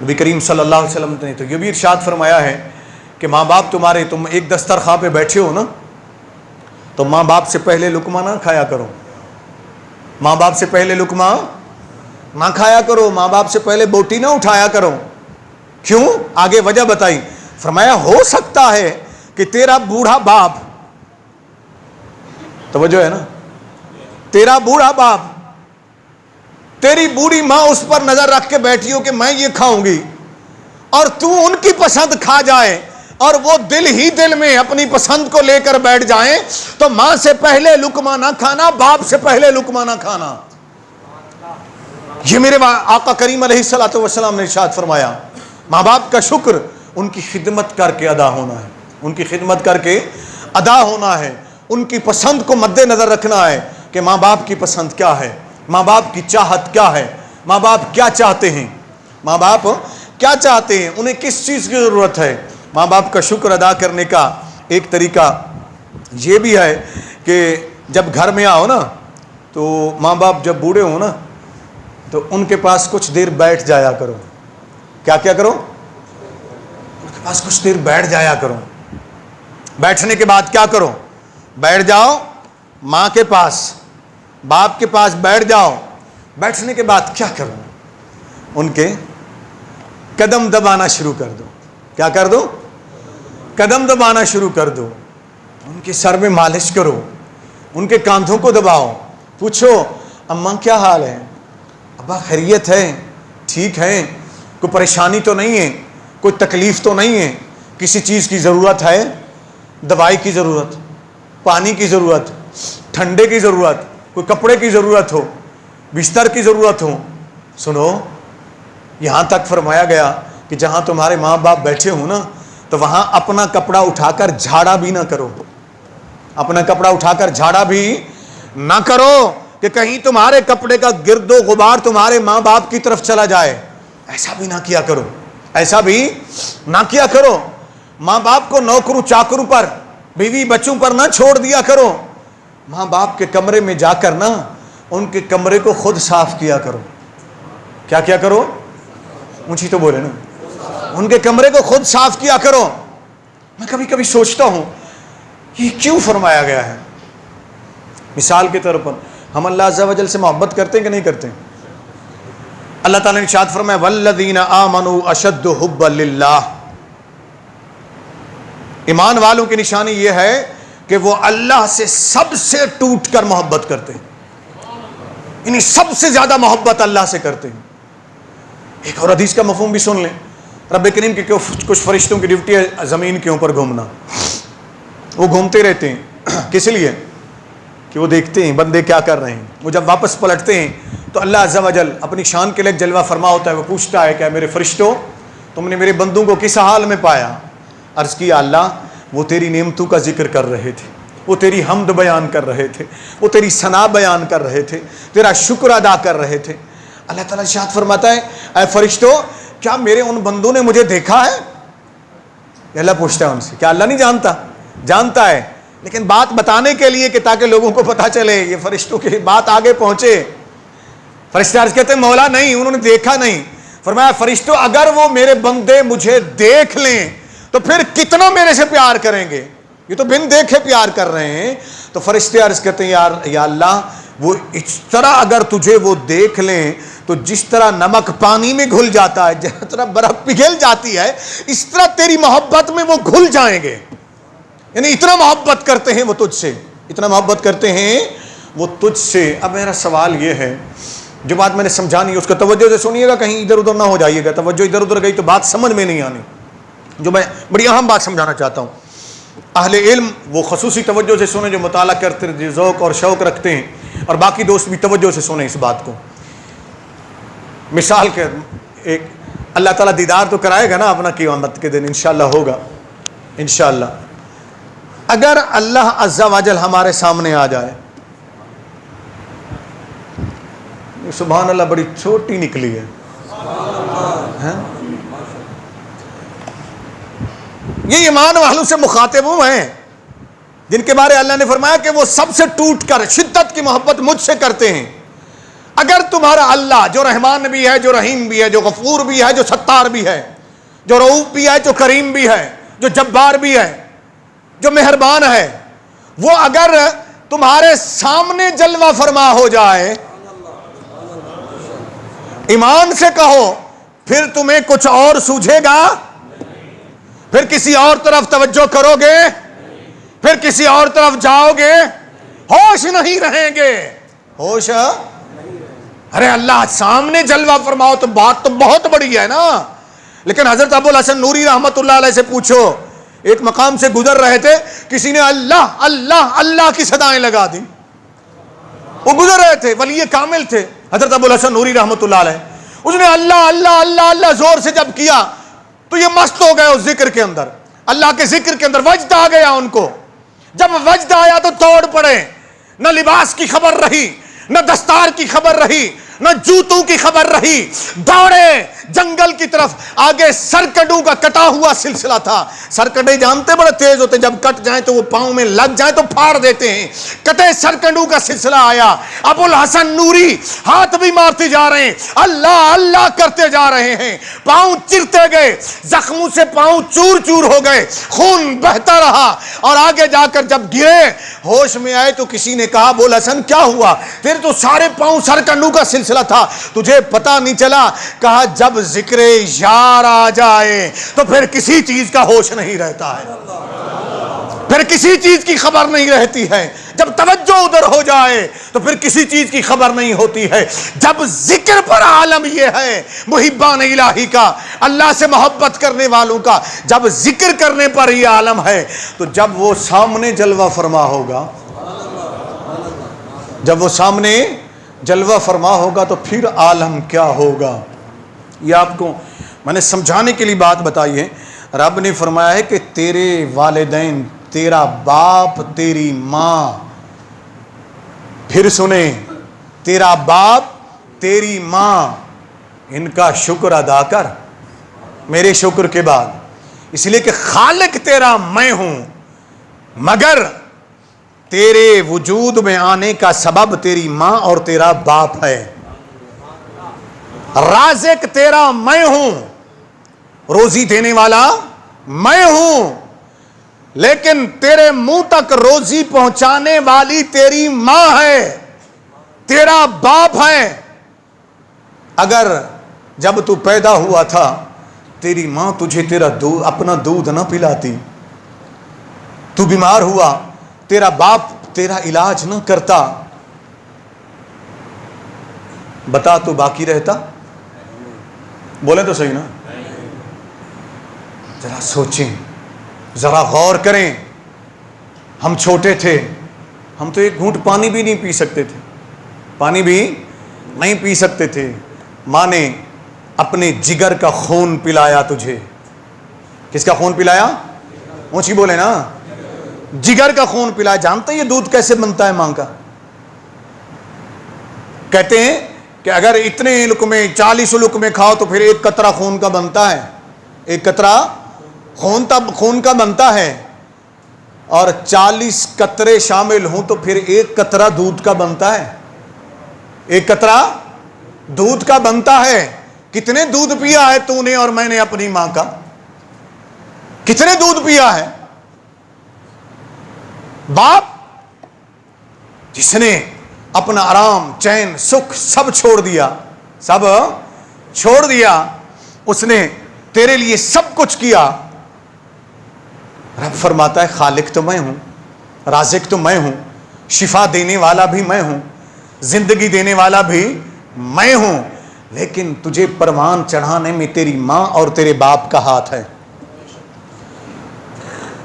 نبی کریم صلی اللہ علیہ وسلم نے تو یہ بھی ارشاد فرمایا ہے کہ ماں باپ تمہارے، تم ایک دسترخوان پہ بیٹھے ہو نا تو ماں باپ سے پہلے لقمہ نہ کھایا کرو، ماں باپ سے پہلے لقمہ نہ کھایا کرو، ماں باپ سے پہلے بوٹی نہ اٹھایا کرو۔ کیوں؟ آگے وجہ بتائی، فرمایا ہو سکتا ہے کہ تیرا بوڑھا باپ، توجہ ہے نا، تیرا بوڑھا باپ، تیری بوڑھی ماں اس پر نظر رکھ کے بیٹھی ہو کہ میں یہ کھاؤں گی، اور تو ان کی پسند کھا جائے اور وہ دل ہی دل میں اپنی پسند کو لے کر بیٹھ جائیں تو ماں سے پہلے لقمہ نہ کھانا، باپ سے پہلے لقمہ نہ کھانا۔ یہ میرے آقا کریم علیہ الصلوۃ والسلام نے ارشاد فرمایا۔ ماں باپ کا شکر ان کی خدمت کر کے ادا ہونا ہے، ان کی خدمت کر کے ادا ہونا ہے، ان کی پسند کو مد نظر رکھنا ہے کہ ماں باپ کی پسند کیا ہے، ماں باپ کی چاہت کیا ہے، ماں باپ کیا چاہتے ہیں، ماں باپ کیا چاہتے ہیں، انہیں کس چیز کی ضرورت ہے۔ ماں باپ کا شکر ادا کرنے کا ایک طریقہ یہ بھی ہے کہ جب گھر میں آؤ نا تو ماں باپ جب بوڑھے ہوں نا تو ان کے پاس کچھ دیر بیٹھ جایا کرو۔ کیا کرو؟ ان کے پاس کچھ دیر بیٹھ جایا کرو۔ بیٹھنے کے بعد کیا کرو؟ بیٹھ جاؤ ماں کے پاس، باپ کے پاس بیٹھ جاؤ۔ بیٹھنے کے بعد کیا کرو؟ ان کے قدم دبانا شروع کر دو۔ کیا کر دو؟ قدم دبانا شروع کر دو۔ ان کے سر میں مالش کرو، ان کے کاندھوں کو دباؤ، پوچھو اماں کیا حال ہے، ابا خیریت ہے، ٹھیک ہے، کوئی پریشانی تو نہیں ہے، کوئی تکلیف تو نہیں ہے، کسی چیز کی ضرورت ہے، دوائی کی ضرورت، پانی کی ضرورت، ٹھنڈے کی ضرورت، کوئی کپڑے کی ضرورت ہو، بستر کی ضرورت ہو۔ سنو، یہاں تک فرمایا گیا کہ جہاں تمہارے ماں باپ بیٹھے ہوں نا تو وہاں اپنا کپڑا اٹھا کر جھاڑا بھی نہ کرو، اپنا کپڑا اٹھا کر جھاڑا بھی نہ کرو کہ کہیں تمہارے کپڑے کا گرد و غبار تمہارے ماں باپ کی طرف چلا جائے۔ ایسا بھی نہ کیا کرو، ایسا بھی نہ کیا کرو۔ ماں باپ کو نوکروں چاکروں پر، بیوی بچوں پر نہ چھوڑ دیا کرو۔ ماں باپ کے کمرے میں جا کر نا ان کے کمرے کو خود صاف کیا کرو۔ کیا کرو؟ اونچی تو بولے نا، ان کے کمرے کو خود صاف کیا کرو۔ میں کبھی کبھی سوچتا ہوں یہ کیوں فرمایا گیا ہے۔ مثال کے طور پر ہم اللہ عز و جل سے محبت کرتے ہیں کہ نہیں کرتے؟ اللہ تعالیٰ نے ارشاد فرمایا والذین آمنوا اشد حبا للہ، ایمان والوں کی نشانی یہ ہے کہ وہ اللہ سے سب سے ٹوٹ کر محبت کرتے ہیں، یعنی سب سے زیادہ محبت اللہ سے کرتے ہیں۔ ایک اور حدیث کا مفہوم بھی سن لیں، رب کریم کے کچھ فرشتوں کی ڈیوٹی ہے زمین کے اوپر گھومنا، وہ گھومتے رہتے ہیں، کس لیے؟ کہ وہ دیکھتے ہیں بندے کیا کر رہے ہیں۔ وہ جب واپس پلٹتے ہیں تو اللہ عز و جل اپنی شان کے لیے جلوہ فرما ہوتا ہے، وہ پوچھتا ہے کہ میرے فرشتوں تم نے میرے بندوں کو کس حال میں پایا؟ عرض کیا اللہ وہ تیری نعمتوں کا ذکر کر رہے تھے، وہ تیری حمد بیان کر رہے تھے، وہ تیری ثنا بیان کر رہے تھے، تیرا شکر ادا کر رہے تھے۔ اللہ تعالیٰ ارشاد فرماتا ہے اے فرشتوں کیا میرے ان بندوں نے مجھے دیکھا ہے؟ یہ اللہ پوچھتا ہے ان سے، کیا اللہ نہیں جانتا؟ جانتا ہے، لیکن بات بتانے کے لیے کہ تاکہ لوگوں کو پتہ چلے، یہ فرشتوں کی بات آگے پہنچے۔ فرشتے عرض کہتے ہیں مولا نہیں، انہوں نے دیکھا نہیں۔ فرمایا فرشتوں اگر وہ میرے بندے مجھے دیکھ لیں تو پھر کتنا میرے سے پیار کریں گے، یہ تو بن دیکھے پیار کر رہے ہیں۔ تو فرشتے عرض کرتے ہیں یا اللہ وہ اس طرح اگر تجھے وہ دیکھ لیں تو جس طرح نمک پانی میں گھل جاتا ہے، جس طرح برف پگھل جاتی ہے، اس طرح تیری محبت میں وہ گھل جائیں گے، یعنی اتنا محبت کرتے ہیں وہ تجھ سے، اتنا محبت کرتے ہیں وہ تجھ سے۔ اب میرا سوال یہ ہے، جو بات میں نے سمجھانی ہے اس کا توجہ سے سنیے گا، کہیں ادھر ادھر نہ ہو جائیے گا، توجہ ادھر ادھر گئی تو بات سمجھ میں نہیں آنی۔ جو میں بڑی اہم بات سمجھانا چاہتا ہوں، اہل علم وہ خصوصی توجہ سے سنیں جو مطالعہ کرتے ہیں، ذوق اور شوق رکھتے ہیں، اور باقی دوست بھی توجہ سے سنیں اس بات کو۔ مثال کے ایک اللہ تعالیٰ دیدار تو کرائے گا نا اپنا قیامت کے دن، انشاءاللہ ہوگا انشاءاللہ۔ اگر اللہ عز و جل ہمارے سامنے آ جائے، سبحان اللہ بڑی چھوٹی نکلی ہے، یہ ایمان والوں سے مخاطب ہوں ہیں جن کے بارے اللہ نے فرمایا کہ وہ سب سے ٹوٹ کر شدت کی محبت مجھ سے کرتے ہیں۔ اگر تمہارا اللہ جو رحمان بھی ہے، جو رحیم بھی ہے، جو غفور بھی ہے، جو ستار بھی ہے، جو رؤوف بھی ہے، جو کریم بھی ہے، جو جبار بھی ہے، جو مہربان ہے، وہ اگر تمہارے سامنے جلوہ فرما ہو جائے، ایمان سے کہو، پھر تمہیں کچھ اور سوجھے گا؟ پھر کسی اور طرف توجہ کرو گے؟ پھر کسی اور طرف جاؤ گے؟ ہوش نہیں رہیں گے، ہوش۔ ارے اللہ سامنے جلوہ فرماؤ تو بات تو بہت بڑی ہے نا، لیکن حضرت ابو الحسن نوری رحمت اللہ علیہ سے پوچھو، ایک مقام سے گزر رہے تھے، کسی نے اللہ اللہ اللہ کی صدائیں لگا دی، وہ گزر رہے تھے، ولی کامل تھے حضرت ابو الحسن نوری رحمت اللہ علیہ، اس نے اللہ اللہ اللہ اللہ زور سے جب کیا تو یہ مست ہو گئے اس ذکر کے اندر، اللہ کے ذکر کے اندر وجد آ گیا ان کو۔ جب وجد آیا تو توڑ پڑے، نہ لباس کی خبر رہی، نہ دستار کی خبر رہی، نہ جوتوں کی خبر رہی، دوڑے جنگل کی طرف۔ آگے سرکڈوں کا کٹا ہوا سلسلہ تھا، سرکڈے جانتے بڑے تیز ہوتے، جب کٹ جائیں تو وہ پاؤں میں لگ جائیں تو پھاڑ دیتے ہیں، کٹے سرکڈوں کا سلسلہ آیا۔ ابو الحسن نوری ہاتھ بھی مارتے جا رہے ہیں، اللہ اللہ کرتے جا رہے ہیں، پاؤں چرتے گئے، زخموں سے پاؤں چور چور ہو گئے، خون بہتا رہا، اور آگے جا کر جب گرے ہوش میں آئے تو کسی نے کہا ابو الحسن کیا ہوا؟ پھر تو سارے پاؤں سرکنڈوں کا سلسلہ تھا، تجھے پتہ نہیں چلا؟ کہا جب ذکر یار آ جائے تو پھر کسی چیز کا ہوش نہیں رہتا ہے، پھر کسی چیز کی خبر نہیں رہتی ہے، جب توجہ ادھر ہو جائے تو پھر کسی چیز کی خبر نہیں ہوتی ہے۔ جب ذکر پر عالم یہ ہے محبان الہی کا، اللہ سے محبت کرنے والوں کا، جب ذکر کرنے پر یہ عالم ہے تو جب وہ سامنے جلوہ فرما ہوگا، جب وہ سامنے جلوہ فرما ہوگا تو پھر عالم کیا ہوگا؟ یہ آپ کو میں نے سمجھانے کے لیے بات بتائی ہے۔ رب نے فرمایا ہے کہ تیرے والدین، تیرا باپ، تیری ماں، پھر سنیں، تیرا باپ، تیری ماں، ان کا شکر ادا کر میرے شکر کے بعد، اس لیے کہ خالق تیرا میں ہوں، مگر تیرے وجود میں آنے کا سبب تیری ماں اور تیرا باپ ہے۔ رازق تیرا میں ہوں، روزی دینے والا میں ہوں، لیکن تیرے منہ تک روزی پہنچانے والی تیری ماں ہے، تیرا باپ ہے۔ اگر جب تو پیدا ہوا تھا تیری ماں تجھے تیرا اپنا دودھ نہ پلاتی، تو بیمار ہوا تیرا باپ تیرا علاج نہ کرتا، بتا تو باقی رہتا؟ بولیں تو صحیح نا؟ ذرا سوچیں، ذرا غور کریں۔ ہم چھوٹے تھے، ہم تو ایک گھونٹ پانی بھی نہیں پی سکتے تھے، پانی بھی نہیں پی سکتے تھے، ماں نے اپنے جگر کا خون پلایا تجھے۔ کس کا خون پلایا؟ اونچی بولے نا، جگر کا خون پلایا۔ جانتے ہیں یہ دودھ کیسے بنتا ہے ماں کا؟ کہتے ہیں کہ اگر اتنے لقمے 40 لقمے کھاؤ تو پھر ایک قطرہ خون کا بنتا ہے، ایک قطرہ خون کا بنتا ہے، اور 40 قطرے شامل ہوں تو پھر ایک قطرہ دودھ کا بنتا ہے، ایک قطرہ دودھ کا بنتا ہے۔ کتنے دودھ پیا ہے تو نے اور میں نے اپنی ماں کا؟ کتنے دودھ پیا ہے؟ باپ جس نے اپنا آرام، چین، سکھ سب چھوڑ دیا، سب چھوڑ دیا، اس نے تیرے لیے سب کچھ کیا۔ رب فرماتا ہے خالق تو میں ہوں، رازق تو میں ہوں، شفا دینے والا بھی میں ہوں، زندگی دینے والا بھی میں ہوں، لیکن تجھے پروان چڑھانے میں تیری ماں اور تیرے باپ کا ہاتھ ہے۔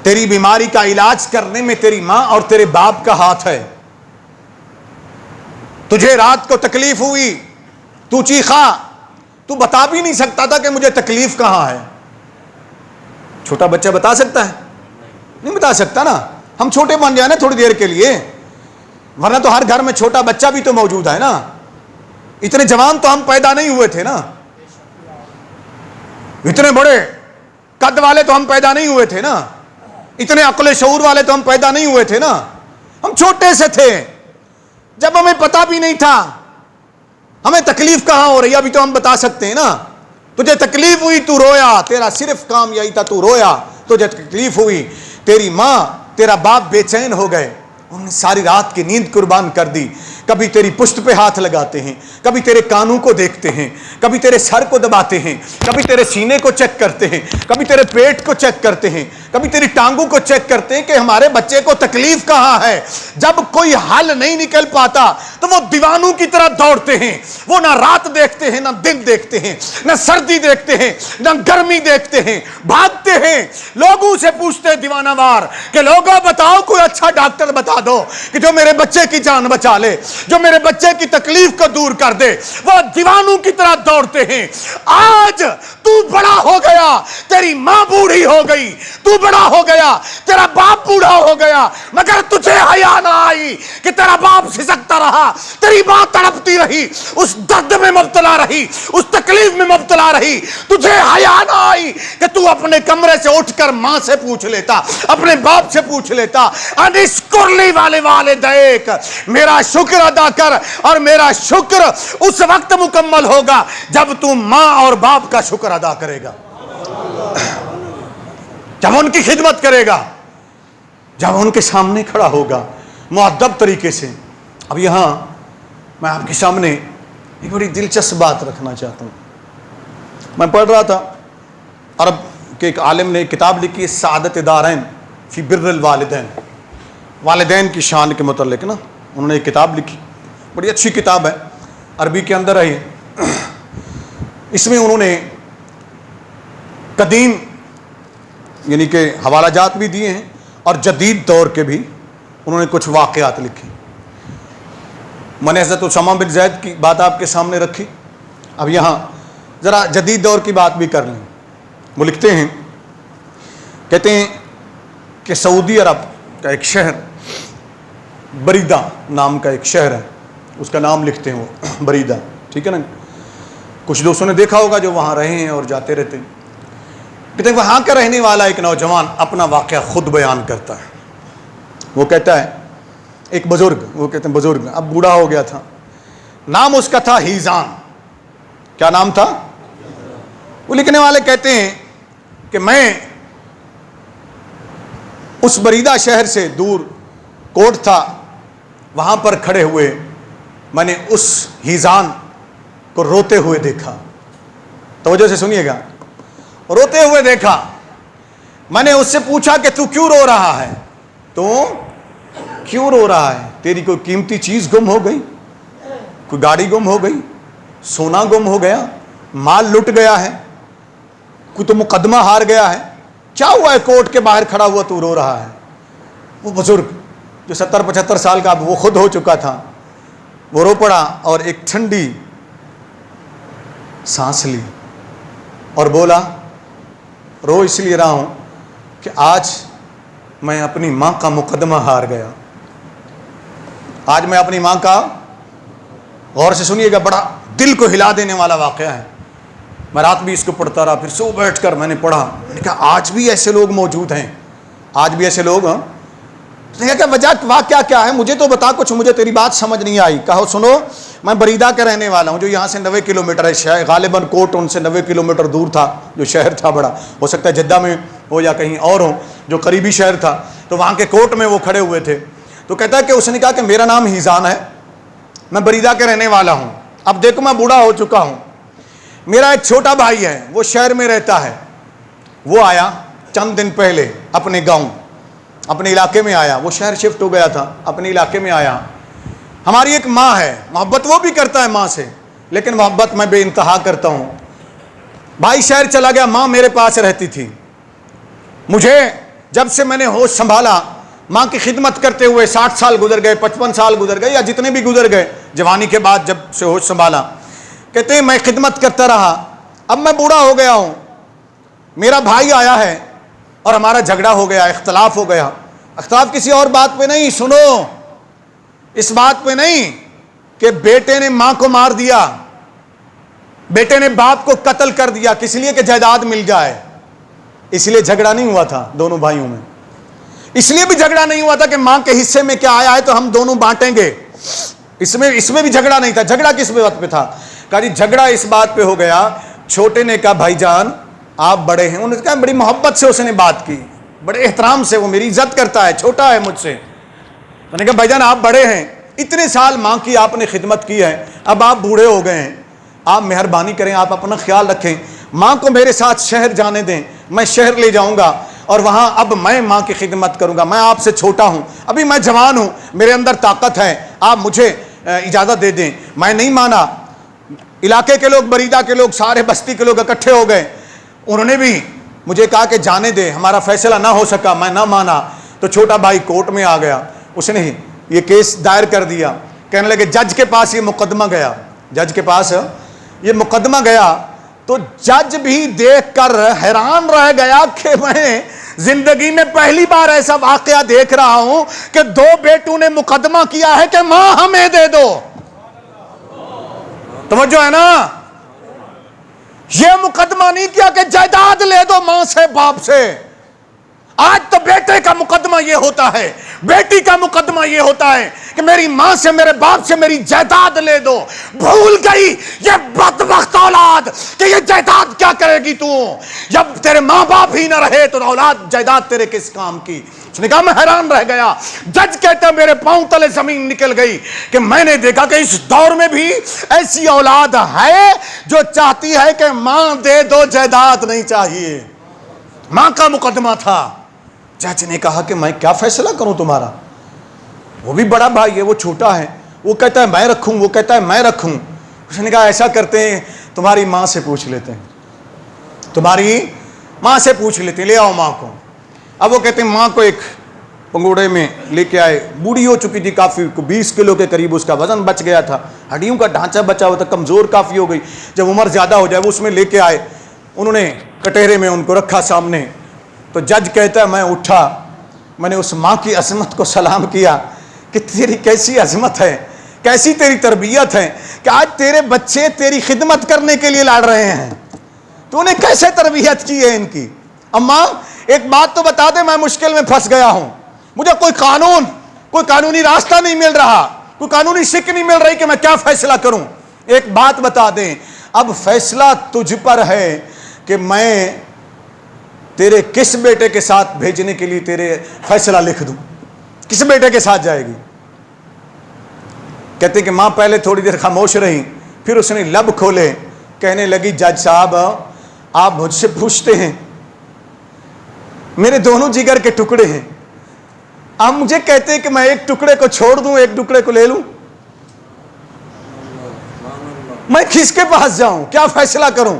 تیری بیماری کا علاج کرنے میں تیری ماں اور تیرے باپ کا ہاتھ ہے. تجھے رات کو تکلیف ہوئی, تو چیخا, تو بتا بھی نہیں سکتا تھا کہ مجھے تکلیف کہاں ہے. چھوٹا بچہ بتا سکتا ہے؟ نہیں بتا سکتا نا. ہم چھوٹے بن جائیں نا تھوڑی دیر کے لیے, ورنہ تو ہر گھر میں چھوٹا بچہ بھی تو موجود ہے نا. اتنے جوان تو ہم پیدا نہیں ہوئے تھے نا, اتنے بڑے قد والے تو ہم پیدا نہیں ہوئے تھے نا, اتنے عقل شعور والے تو ہم پیدا نہیں ہوئے تھے نا. ہم چھوٹے سے تھے جب ہمیں پتا بھی نہیں تھا ہمیں تکلیف کہاں ہو رہی ہے. ابھی تو ہم بتا سکتے ہیں نا. تجھے تکلیف ہوئی, تو رویا, تیرا صرف کام یہی تھا, تو رویا. تجھے تکلیف ہوئی, تیری ماں تیرا باپ بے چین ہو گئے, انہوں نے ساری رات کی نیند قربان کر دی. کبھی تیری پشت پہ ہاتھ لگاتے ہیں, کبھی تیرے کانوں کو دیکھتے ہیں, کبھی تیرے سر کو دباتے ہیں, کبھی تیرے سینے کو چیک کرتے ہیں, کبھی تیرے پیٹ کو چیک کرتے ہیں, کبھی تیری ٹانگوں کو چیک کرتے ہیں کہ ہمارے بچے کو تکلیف کہاں ہے. جب کوئی حل نہیں نکل پاتا تو وہ دیوانوں کی طرح دوڑتے ہیں. وہ نہ رات دیکھتے ہیں, نہ دن دیکھتے ہیں, نہ سردی دیکھتے ہیں, نہ گرمی دیکھتے ہیں, بھاگتے ہیں. لوگوں سے پوچھتے ہیں دیوانہ وار کہ لوگوں بتاؤ کوئی اچھا ڈاکٹر بتا دو کہ جو میرے بچے کی جان بچا لے, جو میرے بچے کی تکلیف کو دور کر دے. وہ دیوانوں کی طرح دوڑتے ہیں. آج تو بڑا ہو گیا, تیری ماں بوڑھی ہو گئی, تو بڑا ہو گیا, تیرا باپ بوڑھا ہو گیا, مگر تجھے حیا نہ آئی کہ تیرا باپ سسکتا رہا, تیری ماں تڑپتی رہی, اس درد میں مبتلا رہی, اس تکلیف میں مبتلا رہی. تجھے حیا نہ آئی کہ تو اپنے کمرے سے اٹھ کر ماں سے پوچھ لیتا, اپنے باپ سے پوچھ لیتا, انشکرلی والے والدیک, میرا شکر ادا کر. اور میرا شکر اس وقت مکمل ہوگا جب تو ماں اور باپ کا شکر ادا کرے گا, جب ان کی خدمت کرے گا, جب ان کے سامنے کھڑا ہوگا مؤدب طریقے سے. اب یہاں میں آپ کے سامنے ایک بڑی دلچسپ بات رکھنا چاہتا ہوں. میں پڑھ رہا تھا, عرب کے ایک عالم نے کتاب لکھی ہے سعادت دارین فی بر الوالدین, والدین کی شان کے متعلق نا. انہوں نے ایک کتاب لکھی, بڑی اچھی کتاب ہے, عربی کے اندر ہے. اس میں انہوں نے قدیم یعنی کہ حوالہ جات بھی دیے ہیں اور جدید دور کے بھی انہوں نے کچھ واقعات لکھے. میں نے حضرت اسامہ بن زید کی بات آپ کے سامنے رکھی. اب یہاں ذرا جدید دور کی بات بھی کر لیں. وہ لکھتے ہیں, کہتے ہیں کہ سعودی عرب کا ایک شہر بریدہ نام کا ایک شہر ہے, اس کا نام لکھتے ہیں وہ بریدہ, ٹھیک ہے نا. کچھ دوستوں نے دیکھا ہوگا جو وہاں رہے ہیں اور جاتے رہتے ہیں. کہتے ہیں وہاں کا رہنے والا ایک نوجوان اپنا واقعہ خود بیان کرتا ہے. وہ کہتا ہے ایک بزرگ, وہ کہتے ہیں بزرگ اب بوڑھا ہو گیا تھا, نام اس کا تھا ہیزان. کیا نام تھا؟ وہ لکھنے والے کہتے ہیں کہ میں اس بریدہ شہر سے دور کوٹ تھا, وہاں پر کھڑے ہوئے میں نے اس ہیزان کو روتے ہوئے دیکھا. توجہ سے سنیے گا, روتے ہوئے دیکھا. میں نے اس سے پوچھا کہ تو کیوں رو رہا ہے, تو کیوں رو رہا ہے, تیری کوئی قیمتی چیز گم ہو گئی, کوئی گاڑی گم ہو گئی, سونا گم ہو گیا, مال لٹ گیا ہے, کوئی تو مقدمہ ہار گیا ہے, کیا ہوا ہے کوٹ کے باہر کھڑا ہوا تو رو رہا ہے. وہ بزرگ جو 70-75 سال کا, اب وہ خود ہو چکا تھا, وہ رو پڑا اور ایک ٹھنڈی سانس لی اور بولا رو اس لیے رہا ہوں کہ آج میں اپنی ماں کا مقدمہ ہار گیا. آج میں اپنی ماں کا, غور سے سنیے گا, بڑا دل کو ہلا دینے والا واقعہ ہے. میں رات بھی اس کو پڑھتا رہا, پھر سو بیٹھ کر میں نے پڑھا, میں نے کہا آج بھی ایسے لوگ موجود ہیں, آج بھی ایسے لوگ. کہ وجہ واقعہ کیا ہے, مجھے تو بتا کچھ, مجھے تیری بات سمجھ نہیں آئی. کہو سنو, میں بریدہ کا رہنے والا ہوں جو یہاں سے 90 کلومیٹر ہے, غالباً کوٹ ان سے 90 کلومیٹر دور تھا, جو شہر تھا بڑا, ہو سکتا ہے جدہ میں ہو یا کہیں اور ہو, جو قریبی شہر تھا. تو وہاں کے کوٹ میں وہ کھڑے ہوئے تھے. تو کہتا ہے کہ اس نے کہا کہ میرا نام ہیزان ہے, میں بریدہ کے رہنے والا ہوں. اب دیکھو میں بوڑھا ہو چکا ہوں, میرا ایک چھوٹا بھائی ہے, وہ شہر میں رہتا ہے. وہ آیا چند دن پہلے اپنے گاؤں, اپنے علاقے میں آیا. وہ شہر شفٹ ہو گیا تھا, اپنے علاقے میں آیا. ہماری ایک ماں ہے, محبت وہ بھی کرتا ہے ماں سے, لیکن محبت میں بے انتہا کرتا ہوں. بھائی شہر چلا گیا, ماں میرے پاس رہتی تھی. مجھے جب سے میں نے ہوش سنبھالا ماں کی خدمت کرتے ہوئے 60 سال گزر گئے، 55 سال گزر گئے، یا جتنے بھی گزر گئے جوانی کے بعد جب سے ہوش سنبھالا، کہتے ہیں میں خدمت کرتا رہا، اب میں بوڑھا ہو گیا ہوں، میرا بھائی آیا ہے اور ہمارا جھگڑا ہو گیا، اختلاف ہو گیا۔ اختلاف کسی اور بات پہ نہیں، سنو، اس بات پہ نہیں کہ بیٹے نے ماں کو مار دیا، بیٹے نے باپ کو قتل کر دیا کس لیے کہ جائیداد مل جائے، اس لیے جھگڑا نہیں ہوا تھا دونوں بھائیوں میں۔ اس لیے بھی جھگڑا نہیں ہوا تھا کہ ماں کے حصے میں کیا آیا ہے تو ہم دونوں بانٹیں گے، اس میں بھی جھگڑا نہیں تھا۔ جھگڑا کس بات پہ تھا؟ کہا جی جھگڑا اس بات پہ ہو گیا، چھوٹے نے کہا بھائی جان آپ بڑے ہیں، انہوں نے کہا بڑی محبت سے اس نے بات کی، بڑے احترام سے، وہ میری عزت کرتا ہے، چھوٹا ہے مجھ سے۔ میں نے کہا بھائی جان آپ بڑے ہیں، اتنے سال ماں کی آپ نے خدمت کی ہے، اب آپ بوڑھے ہو گئے ہیں، آپ مہربانی کریں، آپ اپنا خیال رکھیں، ماں کو میرے ساتھ شہر جانے دیں، میں شہر لے جاؤں گا اور وہاں اب میں ماں کی خدمت کروں گا، میں آپ سے چھوٹا ہوں، ابھی میں جوان ہوں، میرے اندر طاقت ہے، آپ مجھے اجازت دے دیں۔ میں نہیں مانا، علاقے کے لوگ، بریدہ کے لوگ، سارے بستی کے لوگ اکٹھے ہو گئے، انہوں نے بھی مجھے کہا کہ جانے دے، ہمارا فیصلہ نہ ہو سکا، میں نہ مانا، تو چھوٹا بھائی کورٹ میں آ گیا، اس نے یہ کیس دائر کر دیا، کہنے لگے جج کے پاس یہ مقدمہ گیا، جج کے پاس یہ مقدمہ گیا، تو جج بھی دیکھ کر حیران رہ گیا کہ میں زندگی میں پہلی بار ایسا واقعہ دیکھ رہا ہوں کہ دو بیٹوں نے مقدمہ کیا ہے کہ ماں ہمیں دے دو۔ توجہ ہے نا، یہ مقدمہ نہیں کیا کہ جائیداد لے دو ماں سے باپ سے۔ آج تو بیٹے کا مقدمہ یہ ہوتا ہے، بیٹی کا مقدمہ یہ ہوتا ہے کہ میری ماں سے، میرے باپ سے میری جائیداد لے دو۔ بھول گئی یہ بدبخت اولاد کہ یہ جائیداد کیا کرے گی تو، جب تیرے ماں باپ ہی نہ رہے تو اولاد جائیداد تیرے کس کام کی۔ اس نے کہا میں حیران رہ گیا۔ جج کہتے ہیں میرے پاؤں تلے زمین نکل گئی کہ میں نے دیکھا کہ اس دور میں بھی ایسی اولاد ہے جو چاہتی ہے کہ ماں دے دو، جائیداد نہیں چاہیے۔ ماں کا مقدمہ تھا۔ جج نے کہا کہ میں کیا فیصلہ کروں تمہارا، وہ بھی بڑا بھائی ہے، وہ چھوٹا ہے، وہ کہتا ہے میں رکھوں، وہ کہتا ہے میں رکھوں۔ اس نے کہا ایسا کرتے ہیں تمہاری ماں سے پوچھ لیتے ہیں، تمہاری ماں سے پوچھ لیتے ہیں، لے آؤ ماں کو۔ اب وہ کہتے ہیں ماں کو ایک پنگوڑے میں لے کے آئے، بوڑھی ہو چکی تھی کافی، 20 کلو کے قریب اس کا وزن بچ گیا تھا، ہڈیوں کا ڈھانچہ بچا ہوا تھا، کمزور کافی ہو گئی، جب عمر زیادہ ہو جائے وہ اس میں لے کے آئے، انہوں نے کٹہرے میں ان کو رکھا سامنے۔ تو جج کہتا ہے میں اٹھا، میں نے اس ماں کی عظمت کو سلام کیا کہ تیری کیسی عظمت ہے، کیسی تیری تربیت ہے کہ آج تیرے بچے تیری خدمت کرنے کے لیے لڑ رہے ہیں، تو انہیں کیسے تربیت کی ہے ان کی۔ اماں ایک بات تو بتا دے، میں مشکل میں پھنس گیا ہوں، مجھے کوئی قانونی راستہ نہیں مل رہا، کوئی قانونی سک نہیں مل رہی کہ میں کیا فیصلہ کروں، ایک بات بتا دیں۔ اب فیصلہ تجھ پر ہے کہ میں تیرے کس بیٹے کے ساتھ بھیجنے کے لیے تیرے فیصلہ لکھ دوں، کس بیٹے کے ساتھ جائے گی۔ کہتے ہیں کہ ماں پہلے تھوڑی دیر خاموش رہی، پھر اس نے لب کھولے، کہنے لگی جج صاحب آپ مجھ سے پوچھتے ہیں، میرے دونوں جگر کے ٹکڑے ہیں، آپ مجھے کہتے ہیں کہ میں ایک ٹکڑے کو چھوڑ دوں، ایک ٹکڑے کو لے لوں، میں کس کے پاس جاؤں، کیا فیصلہ کروں؟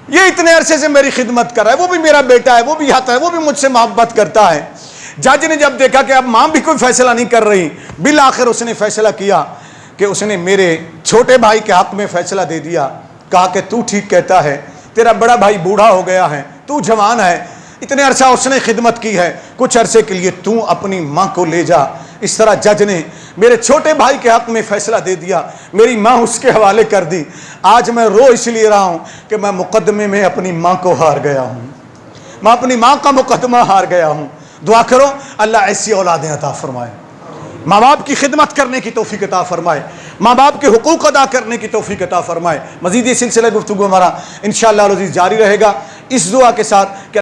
یہ اتنے عرصے سے میری خدمت کر رہا ہے، وہ بھی میرا بیٹا ہے، وہ بھی آتا ہے، وہ بھی مجھ سے محبت کرتا ہے۔ جج نے جب دیکھا کہ اب ماں بھی کوئی فیصلہ نہیں کر رہی، بالآخر اس نے فیصلہ کیا کہ اس نے میرے چھوٹے بھائی کے حق میں فیصلہ دے دیا، کہا کہ تو ٹھیک کہتا ہے، تیرا بڑا بھائی بوڑھا ہو گیا ہے، تو جوان ہے، اتنے عرصہ اس نے خدمت کی ہے، کچھ عرصے کے لیے تو اپنی ماں کو لے جا۔ اس طرح جج نے میرے چھوٹے بھائی کے حق میں فیصلہ دے دیا، میری ماں اس کے حوالے کر دی۔ آج میں رو اس لیے رہا ہوں کہ میں مقدمے میں اپنی ماں کو ہار گیا ہوں، میں اپنی ماں کا مقدمہ ہار گیا ہوں۔ دعا کرو اللہ ایسی اولادیں عطا فرمائے، ماں باپ کی خدمت کرنے کی توفیق عطا فرمائے، ماں باپ کے حقوق ادا کرنے کی توفیق عطا فرمائے۔ مزید یہ سلسلہ گفتگو ہمارا انشاءاللہ العزیز جاری رہے گا اس دعا کے ساتھ کہ